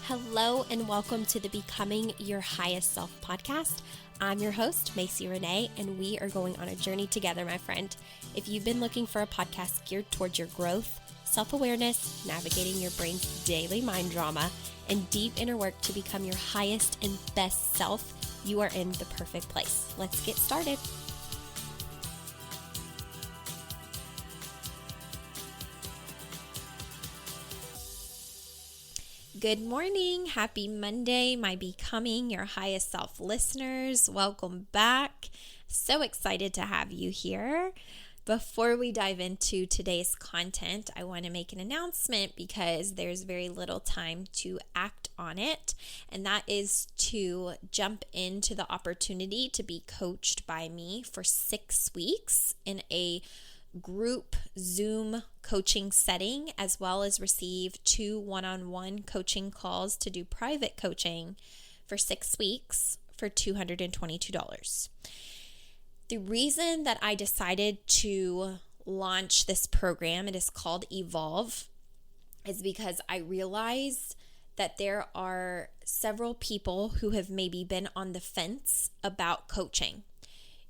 Hello and welcome to the Becoming Your Highest Self podcast. I'm your host, Macy Renee, and we are going on a journey together, my friend. If you've been looking for a podcast geared towards your growth, self-awareness, navigating your brain's daily mind drama, and deep inner work to become your highest and best self, you are in the perfect place. Let's get started. Good morning. Happy Monday, my Becoming Your Highest Self listeners. Welcome back. So excited to have you here. Before we dive into today's content, I want to make an announcement because there's very little time to act on it, and that is to jump into the opportunity to be coached by me for 6 weeks in a group Zoom coaching setting, as well as receive 2 one-on-one coaching calls to do private coaching for 6 weeks for $222. The reason that I decided to launch this program, it is called Evolve, is because I realized that there are several people who have maybe been on the fence about coaching.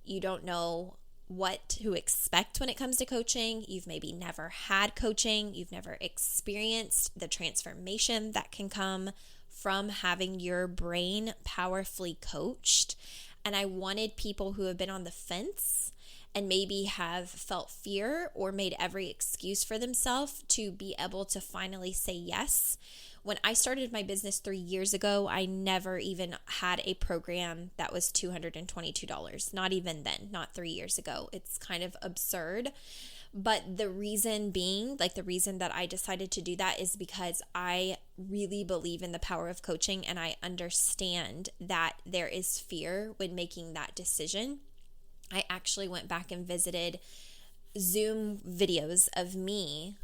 You don't know what to expect when it comes to coaching. You've maybe never had coaching. You've never experienced the transformation that can come from having your brain powerfully coached. And I wanted people who have been on the fence and maybe have felt fear or made every excuse for themselves to be able to finally say yes. When I started my business 3 years ago, I never even had a program that was $222. Not even then, not 3 years ago. It's kind of absurd. But the reason being, the reason that I decided to do that is because I really believe in the power of coaching, and I understand that there is fear when making that decision. I actually went back and visited Zoom videos of me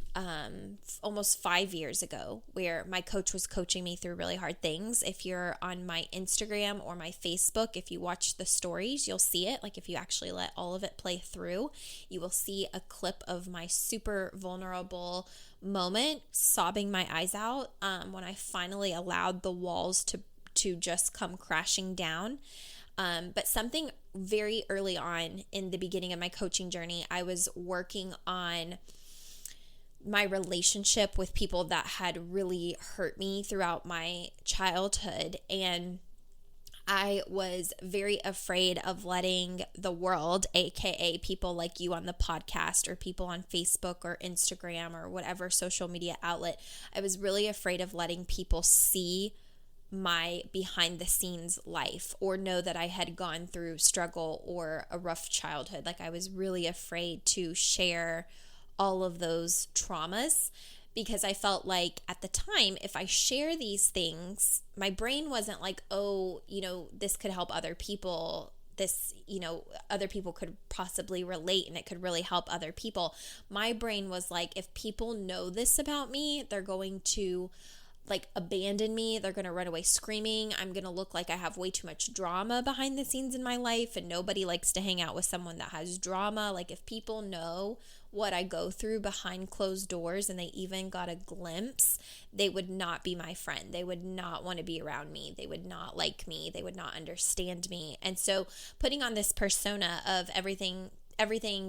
almost 5 years ago, where my coach was coaching me through really hard things. If you're on my Instagram or my Facebook, if you watch the stories, you'll see it. If you actually let all of it play through, you will see a clip of my super vulnerable moment, sobbing my eyes out when I finally allowed the walls to just come crashing down. But something very early on in the beginning of my coaching journey, I was working on my relationship with people that had really hurt me throughout my childhood. And I was very afraid of letting the world, aka people like you on the podcast or people on Facebook or Instagram or whatever social media outlet, I was really afraid of letting people see my behind the scenes life or know that I had gone through struggle or a rough childhood. I was really afraid to share all of those traumas because I felt like at the time, if I share these things, my brain wasn't like, oh, this could help other people. This, other people could possibly relate and it could really help other people. My brain was like, if people know this about me, they're going to abandon me. They're going to run away screaming. I'm going to look like I have way too much drama behind the scenes in my life, and nobody likes to hang out with someone that has drama. If people know what I go through behind closed doors and they even got a glimpse, they would not be my friend. They would not want to be around me. They would not like me. They would not understand me. And so putting on this persona of everything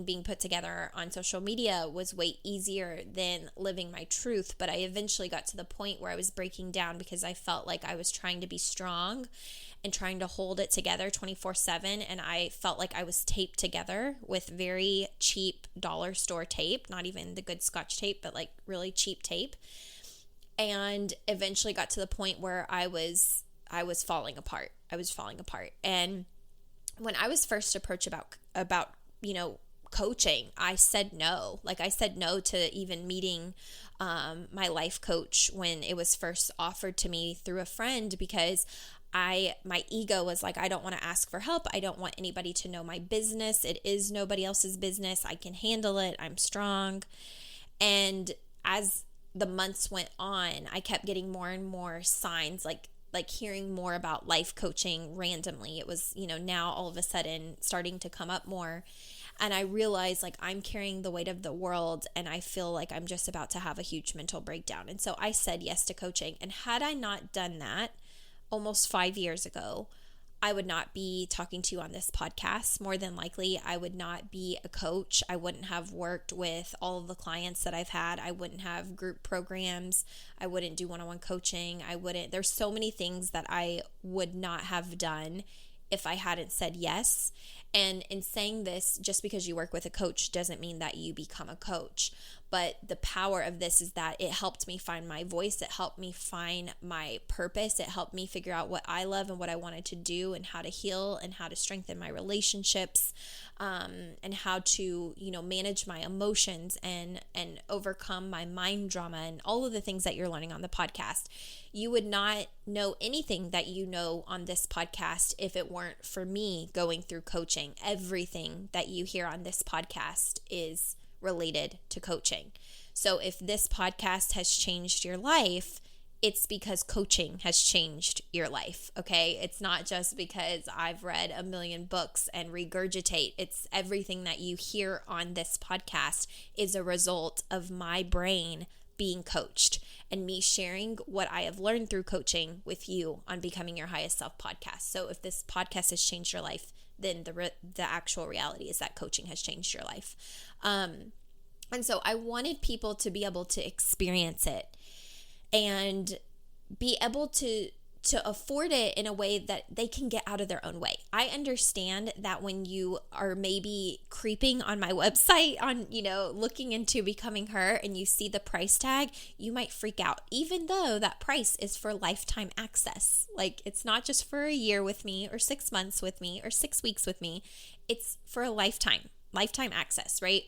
being put together on social media was way easier than living my truth. But I eventually got to the point where I was breaking down because I felt like I was trying to be strong and trying to hold it together 24/7. And I felt like I was taped together with very cheap dollar store tape, not even the good Scotch tape, but really cheap tape. And eventually got to the point where I was falling apart. I was falling apart. And when I was first approached about coaching, I said no. I said no to even meeting my life coach when it was first offered to me through a friend, because my ego was like, I don't want to ask for help. I don't want anybody to know my business. It is nobody else's business. I can handle it. I'm strong. And as the months went on, I kept getting more and more signs like hearing more about life coaching randomly. It was, now all of a sudden starting to come up more. And I realized like I'm carrying the weight of the world and I feel like I'm just about to have a huge mental breakdown. And so I said yes to coaching. And had I not done that almost 5 years ago, I would not be talking to you on this podcast. More than likely, I would not be a coach. I wouldn't have worked with all of the clients that I've had. I wouldn't have group programs. I wouldn't do one-on-one coaching. There's so many things that I would not have done if I hadn't said yes. And in saying this, just because you work with a coach doesn't mean that you become a coach. But the power of this is that it helped me find my voice. It helped me find my purpose. It helped me figure out what I love and what I wanted to do and how to heal and how to strengthen my relationships, and how to, manage my emotions and overcome my mind drama and all of the things that you're learning on the podcast. You would not know anything that you know on this podcast if it weren't for me going through coaching. Everything that you hear on this podcast is related to coaching. So if this podcast has changed your life, it's because coaching has changed your life, okay? It's not just because I've read a million books and regurgitate. It's everything that you hear on this podcast is a result of my brain being coached and me sharing what I have learned through coaching with you on Becoming Your Highest Self podcast. So if this podcast has changed your life, then the actual reality is that coaching has changed your life. And so I wanted people to be able to experience it and be able to afford it in a way that they can get out of their own way. I understand that when you are maybe creeping on my website on, looking into becoming her and you see the price tag, you might freak out, even though that price is for lifetime access. Like it's not just for a year with me or 6 months with me or 6 weeks with me. It's for a lifetime access, right?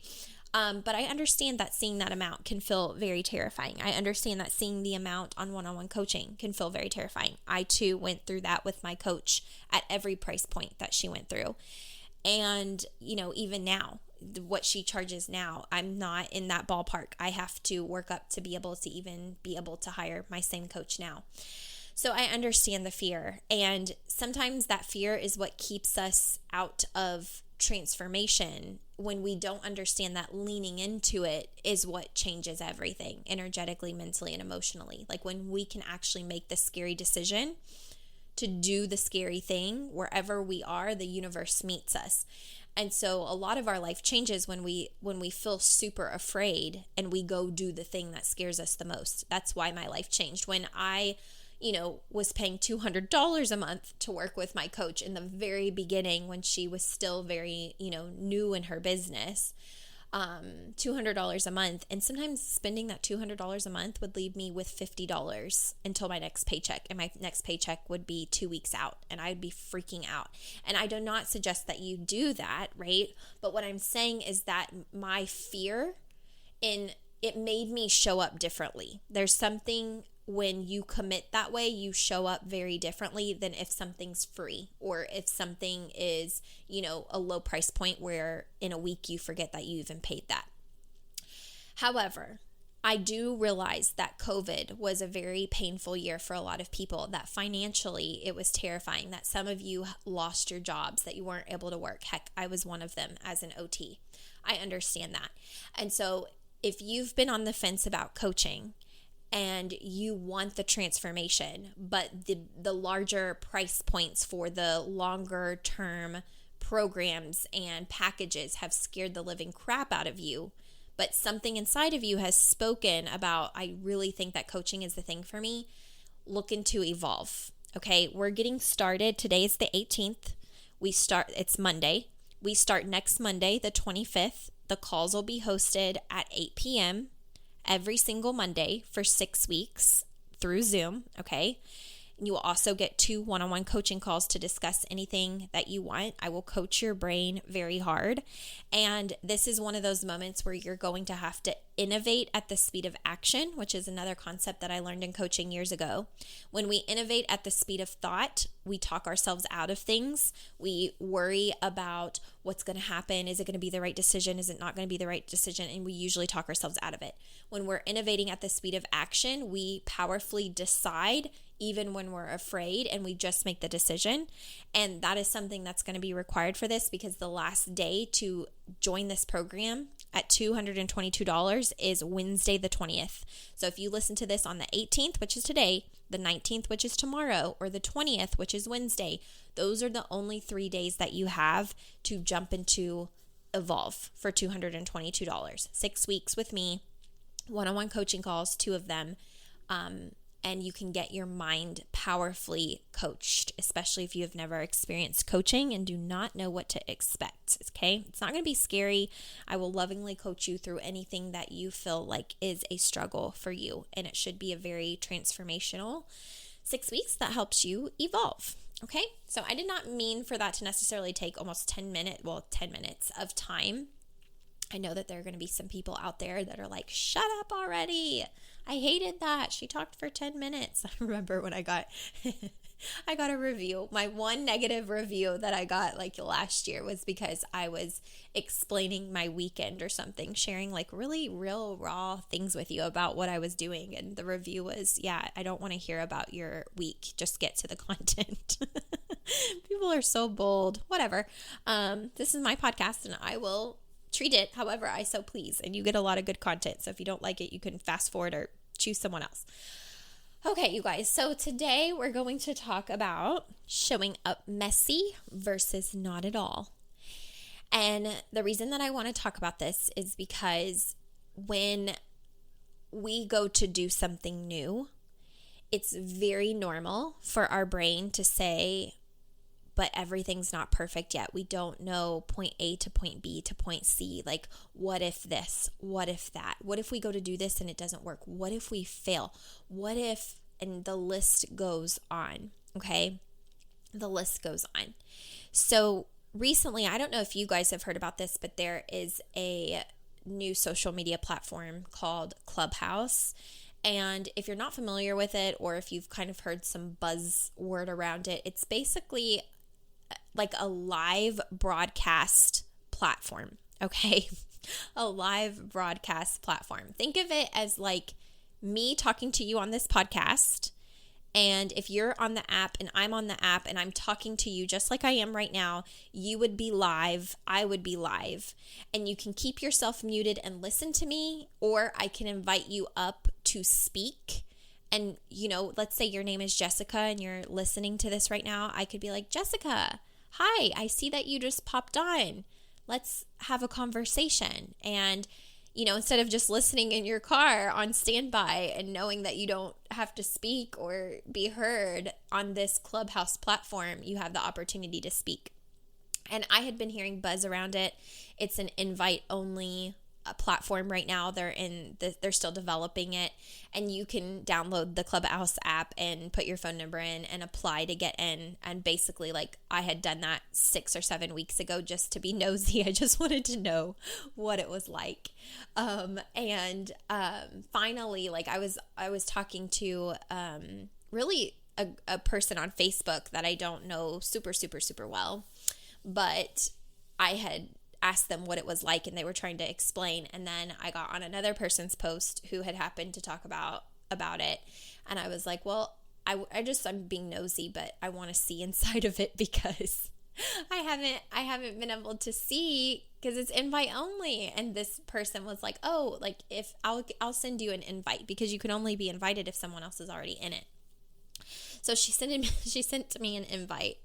But I understand that seeing that amount can feel very terrifying. I understand that seeing the amount on one-on-one coaching can feel very terrifying. I too went through that with my coach at every price point that she went through. And, even now, what she charges now, I'm not in that ballpark. I have to work up to be able to even be able to hire my same coach now. So I understand the fear. And sometimes that fear is what keeps us out of transformation. When we don't understand that leaning into it is what changes everything energetically, mentally, and emotionally. Like when we can actually make the scary decision to do the scary thing, wherever we are, the universe meets us. And so a lot of our life changes when we feel super afraid and we go do the thing that scares us the most. That's why my life changed. When I was paying $200 a month to work with my coach in the very beginning when she was still very, new in her business, $200 a month. And sometimes spending that $200 a month would leave me with $50 until my next paycheck. And my next paycheck would be 2 weeks out and I'd be freaking out. And I do not suggest that you do that, right? But what I'm saying is that my fear it made me show up differently. There's something when you commit that way, you show up very differently than if something's free or if something is, a low price point where in a week you forget that you even paid that. However, I do realize that COVID was a very painful year for a lot of people, that financially it was terrifying, that some of you lost your jobs, that you weren't able to work. Heck, I was one of them as an OT. I understand that. And so if you've been on the fence about coaching, and you want the transformation, but the larger price points for the longer term programs and packages have scared the living crap out of you, but something inside of you has spoken about, I really think that coaching is the thing for me, looking to evolve. Okay, we're getting started. Today is the 18th. It's Monday. We start next Monday, the 25th. The calls will be hosted at 8 p.m. every single Monday for 6 weeks through Zoom, okay? And you will also get 2 one-on-one coaching calls to discuss anything that you want. I will coach your brain very hard. And this is one of those moments where you're going to have to innovate at the speed of action, which is another concept that I learned in coaching years ago. When we innovate at the speed of thought, we talk ourselves out of things. We worry about what's going to happen. Is it going to be the right decision? Is it not going to be the right decision? And we usually talk ourselves out of it. When we're innovating at the speed of action, we powerfully decide even when we're afraid, and we just make the decision. And that is something that's going to be required for this, because the last day to join this program at $222 is Wednesday the 20th. So if you listen to this on the 18th, which is today, the 19th, which is tomorrow, or the 20th, which is Wednesday, those are the only 3 days that you have to jump into Evolve for $222. 6 weeks with me, one-on-one coaching calls, 2 of them, and you can get your mind powerfully coached, especially if you have never experienced coaching and do not know what to expect, okay? It's not going to be scary. I will lovingly coach you through anything that you feel like is a struggle for you, and it should be a very transformational 6 weeks that helps you evolve, okay? So I did not mean for that to necessarily take almost 10 minutes of time. I know that there are going to be some people out there that are like, shut up already. I hated that. She talked for 10 minutes. I remember when I got a review. My one negative review that I got like last year was because I was explaining my weekend or something, sharing like really real raw things with you about what I was doing. And the review was, yeah, I don't want to hear about your week. Just get to the content. People are so bold. Whatever. This is my podcast, and I will treat it however I so please, and you get a lot of good content. So if you don't like it, you can fast forward or choose someone else. Okay, you guys, so today we're going to talk about showing up messy versus not at all. And the reason that I want to talk about this is because when we go to do something new, it's very normal for our brain to say, but everything's not perfect yet. We don't know point A to point B to point C. Like, what if this? What if that? What if we go to do this and it doesn't work? What if we fail? What if, and the list goes on, okay? The list goes on. So recently, I don't know if you guys have heard about this, but there is a new social media platform called Clubhouse. And if you're not familiar with it, or if you've kind of heard some buzzword around it, it's basically like a live broadcast platform, okay? A live broadcast platform. Think of it as like me talking to you on this podcast. And if you're on the app and I'm on the app and I'm talking to you just like I am right now, you would be live, I would be live. And you can keep yourself muted and listen to me, or I can invite you up to speak. And, you know, let's say your name is Jessica and you're listening to this right now. I could be like, Jessica, hi, I see that you just popped on. Let's have a conversation. And, you know, instead of just listening in your car on standby and knowing that you don't have to speak or be heard on this Clubhouse platform, you have the opportunity to speak. And I had been hearing buzz around it. It's an invite-only platform right now. They're still developing it, and you can download the Clubhouse app and put your phone number in and apply to get in. And basically, like, I had done that 6 or 7 weeks ago just to be nosy. I just wanted to know what it was like. Finally, like, I was talking to really a person on Facebook that I don't know super, super, super well, but I had asked them what it was like, and they were trying to explain. And then I got on another person's post who had happened to talk about it. And I was like, well, I'm being nosy, but I want to see inside of it, because I haven't been able to see, because it's invite only. And this person was like, oh, like, if I'll send you an invite, because you can only be invited if someone else is already in it. So she sent me an invite,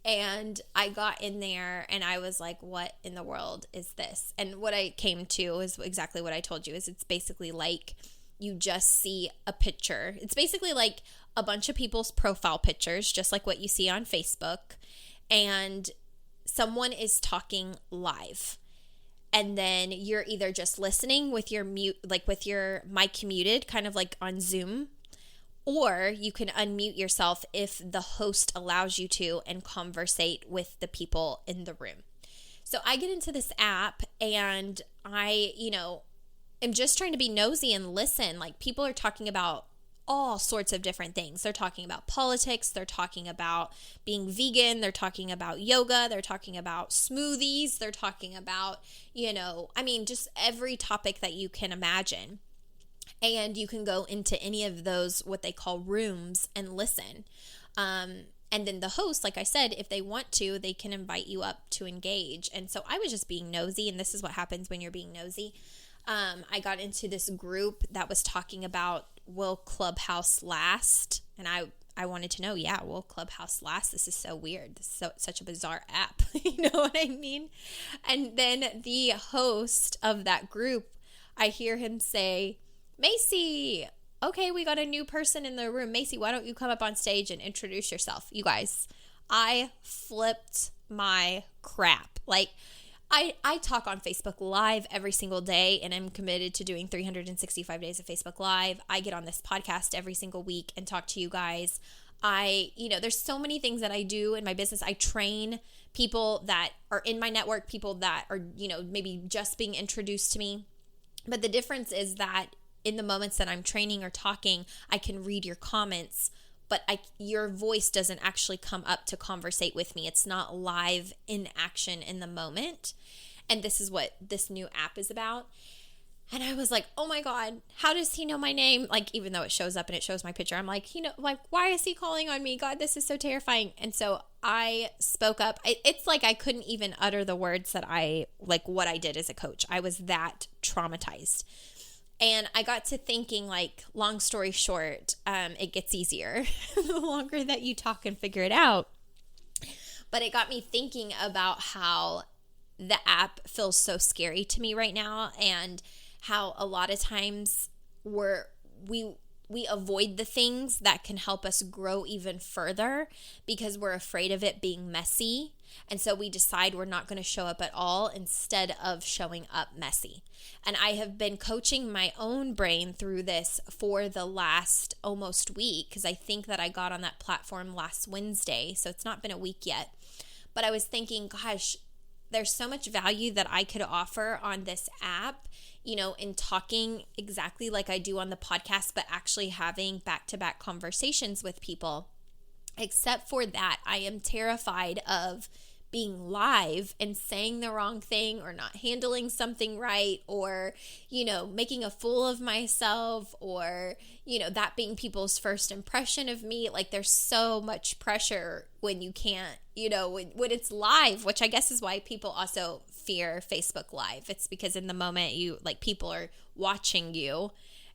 and I got in there and I was like, what in the world is this? And what I came to is exactly what I told you. Is it's basically like you just see a picture. It's basically like a bunch of people's profile pictures, just like what you see on Facebook, and someone is talking live. And then you're either just listening with your with your mic muted, kind of like on Zoom, or you can unmute yourself if the host allows you to, and conversate with the people in the room. So I get into this app, and I, am just trying to be nosy and listen. Like, people are talking about all sorts of different things. They're talking about politics. They're talking about being vegan. They're talking about yoga. They're talking about smoothies. They're talking about, just every topic that you can imagine. And you can go into any of those, what they call rooms, and listen. And then the host, like I said, if they want to, they can invite you up to engage. And so I was just being nosy, and this is what happens when you're being nosy. I got into this group that was talking about, will Clubhouse last? And I wanted to know, will Clubhouse last? This is so weird. This is such a bizarre app. You know what I mean? And then the host of that group, I hear him say, Macy, okay, we got a new person in the room. Macy, why don't you come up on stage and introduce yourself? You guys, I flipped my crap. Like, I talk on Facebook Live every single day, and I'm committed to doing 365 days of Facebook Live. I get on this podcast every single week and talk to you guys. There's so many things that I do in my business. I train people that are in my network, people that are, maybe just being introduced to me. But the difference is that in the moments that I'm training or talking, I can read your comments, but your voice doesn't actually come up to conversate with me. It's not live in action in the moment. And this is what this new app is about. And I was like, oh my God, how does he know my name? Like, even though it shows up and it shows my picture, I'm like, why is he calling on me? God, this is so terrifying. And so I spoke up. It's like I couldn't even utter the words that what I did as a coach. I was that traumatized. And I got to thinking, long story short, it gets easier the longer that you talk and figure it out. But it got me thinking about how the app feels so scary to me right now, and how a lot of times we avoid the things that can help us grow even further because we're afraid of it being messy. And so we decide we're not going to show up at all instead of showing up messy. And I have been coaching my own brain through this for the last almost week, because I think that I got on that platform last Wednesday. So it's not been a week yet. But I was thinking, gosh, there's so much value that I could offer on this app, in talking exactly like I do on the podcast, but actually having back-to-back conversations with people. Except for that, I am terrified of being live and saying the wrong thing, or not handling something right, or, making a fool of myself, or, that being people's first impression of me. Like, there's so much pressure when you can't, when it's live, which I guess is why people also fear Facebook Live. It's because in the moment people are watching you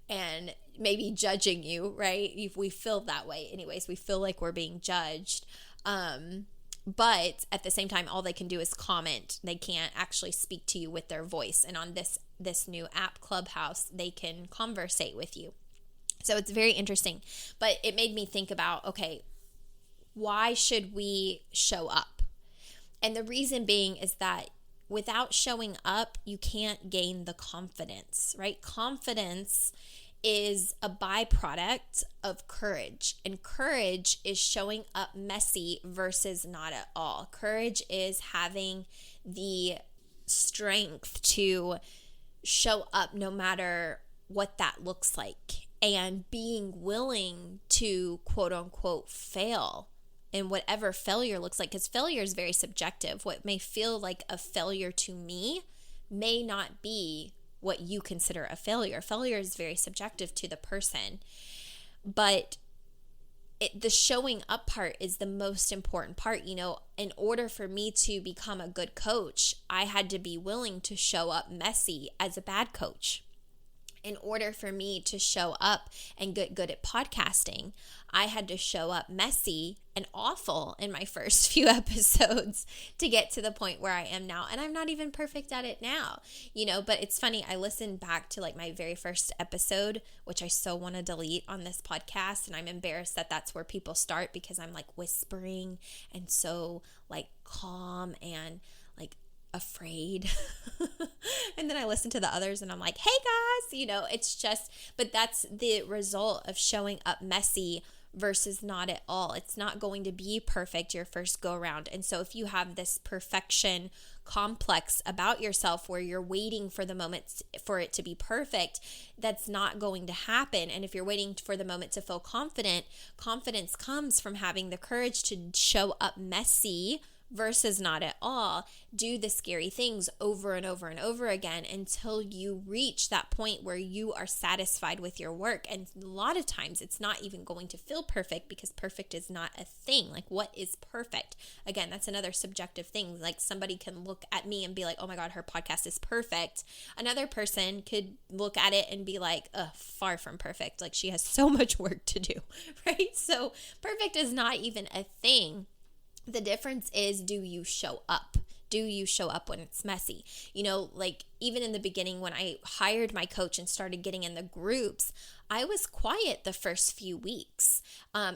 and maybe judging you, right? We feel that way anyways. We feel like we're being judged. But at the same time, all they can do is comment. They can't actually speak to you with their voice. And on this new app, Clubhouse, they can conversate with you. So it's very interesting. But it made me think about, okay, why should we show up? And the reason being is that without showing up, you can't gain the confidence, right? Confidence is a byproduct of courage. And courage is showing up messy versus not at all. Courage is having the strength to show up no matter what that looks like, and being willing to quote unquote fail in whatever failure looks like, because failure is very subjective. What may feel like a failure to me may not be what you consider a failure. Failure is very subjective to the person. But the showing up part is the most important part. In order for me to become a good coach, I had to be willing to show up messy as a bad coach. In order for me to show up and get good at podcasting, I had to show up messy and awful in my first few episodes to get to the point where I am now. And I'm not even perfect at it now, but it's funny. I listened back to my very first episode, which I so want to delete on this podcast. And I'm embarrassed that that's where people start, because I'm whispering and so calm and afraid. And then I listen to the others and I'm like, hey guys, it's just, but that's the result of showing up messy versus not at all. It's not going to be perfect your first go around. And so if you have this perfection complex about yourself where you're waiting for the moment for it to be perfect, that's not going to happen. And if you're waiting for the moment to feel confident, confidence comes from having the courage to show up messy versus not at all. Do the scary things over and over and over again until you reach that point where you are satisfied with your work. And a lot of times it's not even going to feel perfect, because perfect is not a thing. Like, what is perfect? Again, that's another subjective thing. Like, somebody can look at me and be like, oh my God, her podcast is perfect. Another person could look at it and be like, far from perfect. Like, she has so much work to do, right? So perfect is not even a thing. The difference is, do you show up? Do you show up when it's messy? Like, even in the beginning when I hired my coach and started getting in the groups, I was quiet the first few weeks.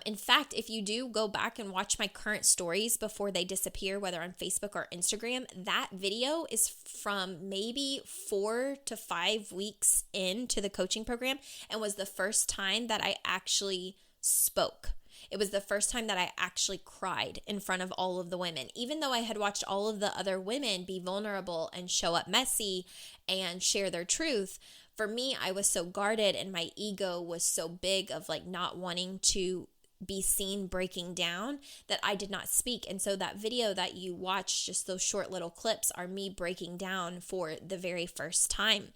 In fact, if you do go back and watch my current stories before they disappear, whether on Facebook or Instagram, that video is from maybe 4 to 5 weeks into the coaching program, and was the first time that I actually spoke. It was the first time that I actually cried in front of all of the women. Even though I had watched all of the other women be vulnerable and show up messy and share their truth, for me, I was so guarded, and my ego was so big of like not wanting to be seen breaking down, that I did not speak. And so that video that you watch, just those short little clips, are me breaking down for the very first time.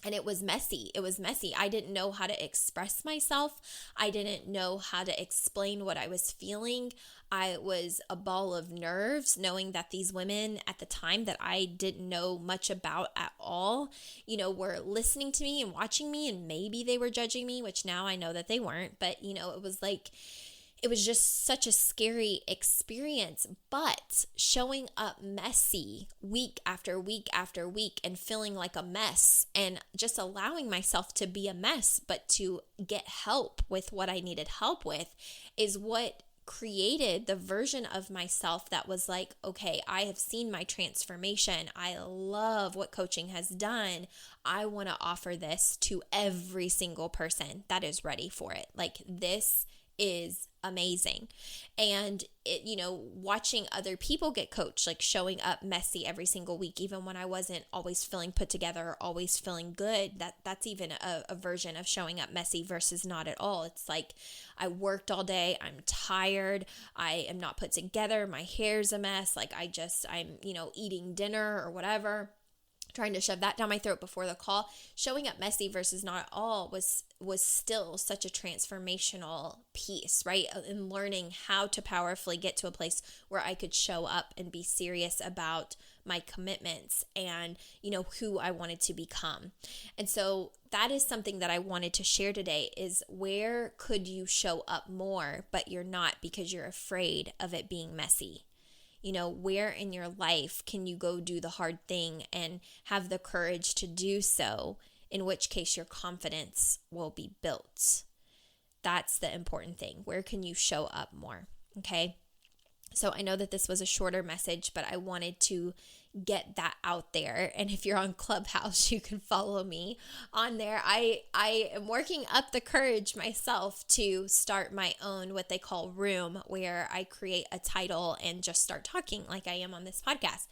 And it was messy. It was messy. I didn't know how to express myself. I didn't know how to explain what I was feeling. I was a ball of nerves, knowing that these women at the time that I didn't know much about at all, were listening to me and watching me, and maybe they were judging me, which now I know that they weren't. But, it was just such a scary experience. But showing up messy week after week after week and feeling like a mess, and just allowing myself to be a mess, but to get help with what I needed help with, is what created the version of myself that was like, okay, I have seen my transformation. I love what coaching has done. I want to offer this to every single person that is ready for it. Like, this is amazing. And watching other people get coached, like showing up messy every single week, even when I wasn't always feeling put together or always feeling good, that's even a version of showing up messy versus not at all. It's like, I worked all day, I'm tired, I am not put together, my hair's a mess, like I'm eating dinner or whatever, trying to shove that down my throat before the call. Showing up messy versus not at all was still such a transformational piece, right? In learning how to powerfully get to a place where I could show up and be serious about my commitments and, who I wanted to become. And so that is something that I wanted to share today, is where could you show up more, but you're not because you're afraid of it being messy? Where in your life can you go do the hard thing and have the courage to do so, in which case your confidence will be built? That's the important thing. Where can you show up more? Okay. So I know that this was a shorter message, but I wanted to get that out there. And if you're on Clubhouse, you can follow me on there. I am working up the courage myself to start my own, what they call room, where I create a title and just start talking like I am on this podcast.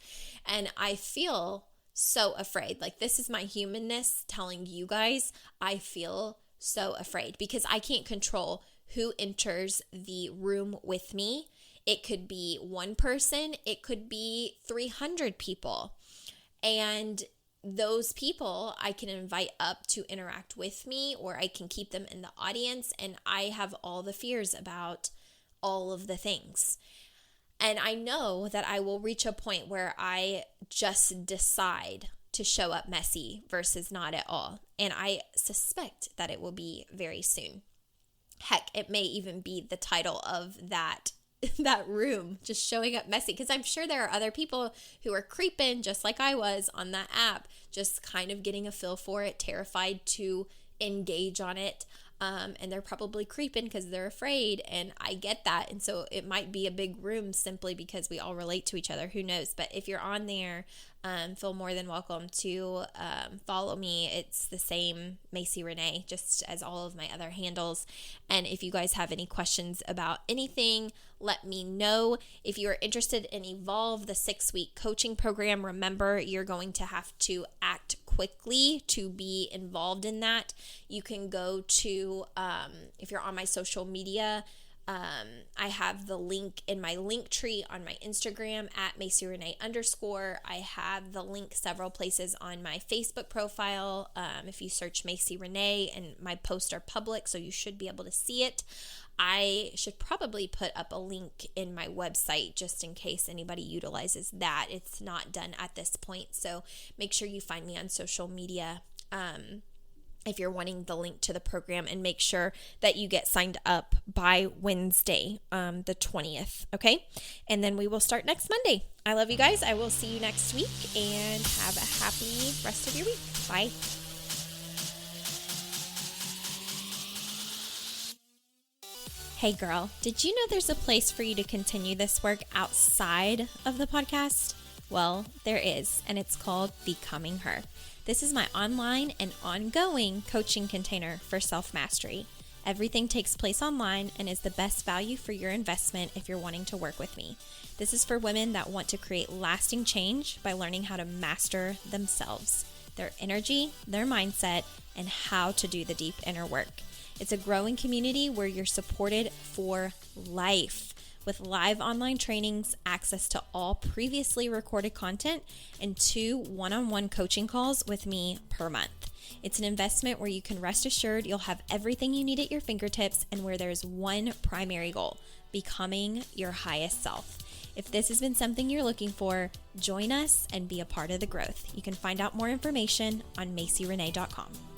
And I feel so afraid. Like, this is my humanness telling you guys, I feel so afraid, because I can't control who enters the room with me. It could be one person, it could be 300 people. And those people I can invite up to interact with me, or I can keep them in the audience. And I have all the fears about all of the things. And I know that I will reach a point where I just decide to show up messy versus not at all. And I suspect that it will be very soon. Heck, it may even be the title of that room, just showing up messy, because I'm sure there are other people who are creeping just like I was on that app, just kind of getting a feel for it, terrified to engage on it. And they're probably creeping because they're afraid, and I get that. And so it might be a big room simply because we all relate to each other. Who knows? But if you're on there, feel more than welcome to follow me. It's the same Macy Renee, just as all of my other handles. And if you guys have any questions about anything, let me know. If you are interested in Evolve, the 6-week coaching program, remember, you're going to have to act quickly to be involved in that. You can go to, if you're on my social media, I have the link in my link tree on my Instagram at MacyRenee _ I have the link several places on my Facebook profile. If you search Macy Renee, and my posts are public, so you should be able to see it. I should probably put up a link in my website just in case anybody utilizes that. It's not done at this point, so make sure you find me on social media if you're wanting the link to the program, and make sure that you get signed up by Wednesday, the 20th, okay? And then we will start next Monday. I love you guys. I will see you next week, and have a happy rest of your week. Bye. Hey girl, did you know there's a place for you to continue this work outside of the podcast? Well, there is, and it's called Becoming Her. This is my online and ongoing coaching container for self-mastery. Everything takes place online and is the best value for your investment if you're wanting to work with me. This is for women that want to create lasting change by learning how to master themselves, their energy, their mindset, and how to do the deep inner work. It's a growing community where you're supported for life, with live online trainings, access to all previously recorded content, and 2 one-on-one coaching calls with me per month. It's an investment where you can rest assured you'll have everything you need at your fingertips, and where there's one primary goal: becoming your highest self. If this has been something you're looking for, join us and be a part of the growth. You can find out more information on MacyRenee.com.